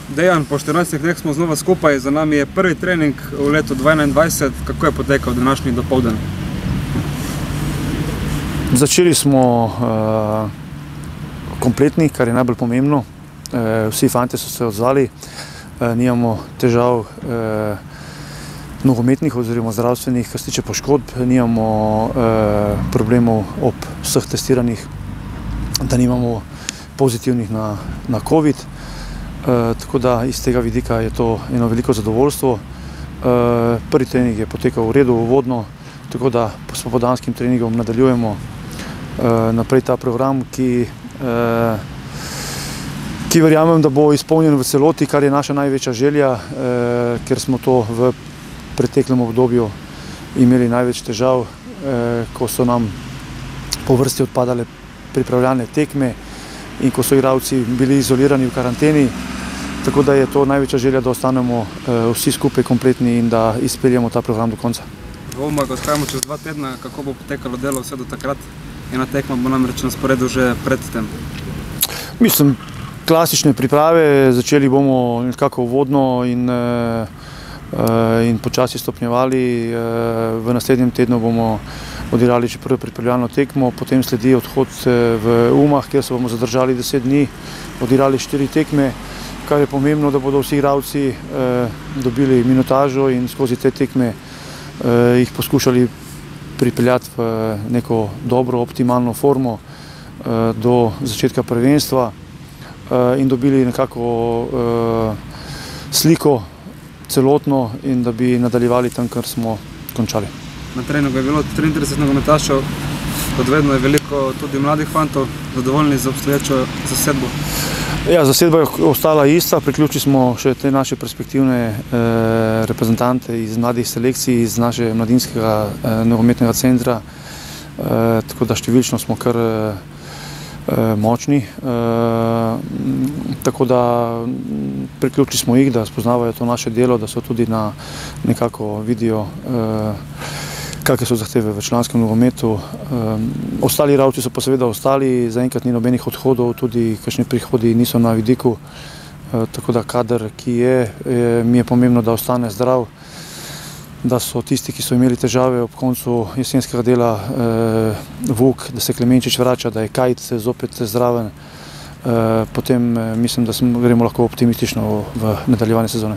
Dejan, po 14 dneh smo znova skupaj, za nami je prvi trening v letu 2021. Kako je potekal današnji dopoldan? Začeli smo kompletni, kar je najbolj pomembno. Vsi fantje so se odzvali, nimamo težav nogometnih oziroma zdravstvenih, kar se tiče poškodb, nimamo problemov ob vseh testiranih, da nimamo pozitivnih na COVID. Tako da iz tega vidika je to eno veliko zadovoljstvo. Prvi trening je potekal v redu, uvodno, tako da s popoldanskim treningom nadaljujemo naprej ta program, ki verjamem, da bo izpolnjen v celoti, kar je naša največja želja, ker smo to v preteklem obdobju imeli največ težav, ko so nam po vrsti odpadale pripravljalne tekme in ko so igralci bili izolirani v karanteni, tako da je to največja želja, da ostanemo vsi skupaj kompletni in da izpeljemo ta program do konca. Dvomimo, ko odhajamo čez 2 tedna, kako bo potekalo delo vse do takrat? Ena tekma bo namreč na sporedu že pred tem. Mislim, klasične priprave, začeli bomo nekako uvodno in počasi stopnjevali. V naslednjem tednu bomo odigrali že prvo pripravljalno tekmo, potem sledi odhod v Umag, kjer se bomo zadržali 10 dni, odigrali 4 tekme, kar je pomembno, da bodo vsi igralci dobili minutažo in skozi te tekme jih poskušali pripeljati v neko dobro, optimalno formo do začetka prvenstva in dobili nekako sliko celotno in da bi nadaljevali tam, kar smo končali. Na treningu je bilo 33 nogometašev, kot vedno je veliko tudi mladih fantov, zadovoljni z obstoječo zasedbo. Ja, zasedba je ostala ista, priključili smo še te naše perspektivne reprezentante iz mladih selekcij, iz naše mladinskega nogometnega centra, tako da številčno smo kar močni, tako da priključili smo jih, da spoznavajo to naše delo, da so tudi nekako vidijo, kakšne so zahteve v članskem nogometu. Ostali igralci so pa seveda ostali, zaenkrat ni nobenih odhodov, tudi kakšni prihodi niso na vidiku, tako da kader, ki je, mi je pomembno, da ostane zdrav, da so tisti, ki so imeli težave ob koncu jesenskega dela, Vuk, da se Klemenčič vrača, da je Kajt zopet zraven, potem mislim, da gremo lahko optimistično v nadaljevanje sezone.